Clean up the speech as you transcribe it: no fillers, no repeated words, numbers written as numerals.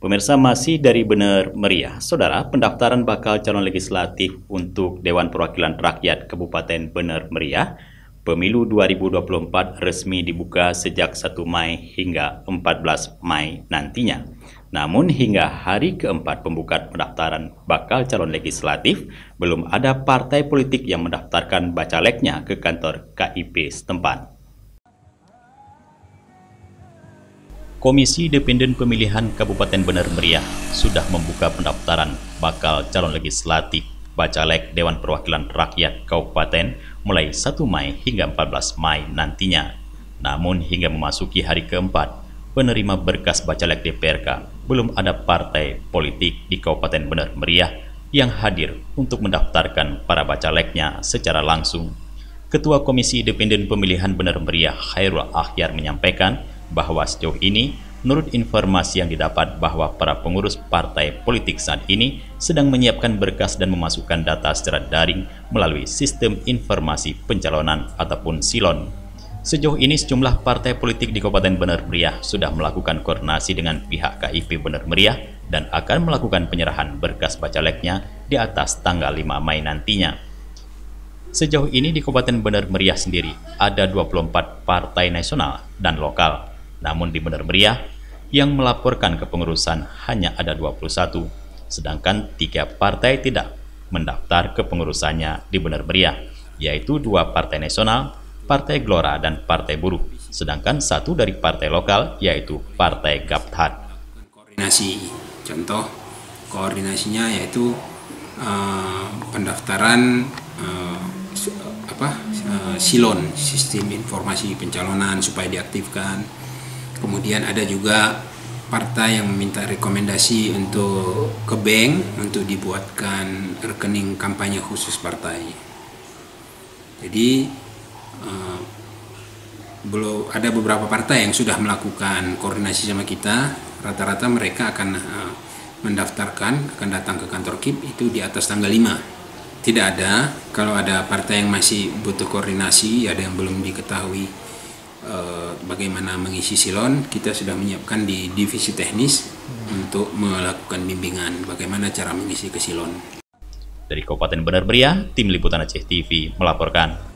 Pemirsa, masih dari Bener Meriah, Saudara, pendaftaran bakal calon legislatif untuk Dewan Perwakilan Rakyat Kabupaten Bener Meriah Pemilu 2024 resmi dibuka sejak 1 Mei hingga 14 Mei nantinya. Namun hingga hari keempat pembukaan pendaftaran bakal calon legislatif, belum ada partai politik yang mendaftarkan bacaleknya ke kantor KIP setempat. Komisi Independen Pemilihan Kabupaten Bener Meriah sudah membuka pendaftaran bakal calon legislatif bacalek Dewan Perwakilan Rakyat Kabupaten mulai 1 Mei hingga 14 Mei nantinya. Namun hingga memasuki hari keempat, penerima berkas bacalek DPRK belum ada partai politik di Kabupaten Bener Meriah yang hadir untuk mendaftarkan para bacaleknya secara langsung. Ketua Komisi Independen Pemilihan Bener Meriah Khairul Akhyar menyampaikan bahwa sejauh ini, menurut informasi yang didapat bahwa para pengurus partai politik saat ini sedang menyiapkan berkas dan memasukkan data secara daring melalui sistem informasi pencalonan ataupun SILON. Sejauh ini sejumlah partai politik di Kabupaten Bener Meriah sudah melakukan koordinasi dengan pihak KIP Bener Meriah dan akan melakukan penyerahan berkas bacaleknya di atas tanggal 5 Mei nantinya. Sejauh ini di Kabupaten Bener Meriah sendiri ada 24 partai nasional dan lokal. Namun di Bener Meriah yang melaporkan kepengurusan hanya ada 21, sedangkan 3 partai tidak mendaftar kepengurusannya di Bener Meriah, yaitu 2 partai nasional, Partai Gelora dan Partai Buruh, sedangkan 1 dari partai lokal yaitu Partai Gapthat. Koordinasi, contoh koordinasinya yaitu pendaftaran SILON, Sistem Informasi Pencalonan supaya diaktifkan. Kemudian ada juga partai yang meminta rekomendasi untuk ke bank untuk dibuatkan rekening kampanye khusus partai. Jadi belum ada beberapa partai yang sudah melakukan koordinasi sama kita. Rata-rata mereka akan mendaftarkan, akan datang ke kantor KIP itu di atas tanggal 5. Tidak ada, kalau ada partai yang masih butuh koordinasi, ada yang belum diketahui bagaimana mengisi SILON, kita sudah menyiapkan di divisi teknis untuk melakukan bimbingan bagaimana cara mengisi ke SILON. Dari Kabupaten Bener Meriah, Tim Liputan Aceh TV melaporkan.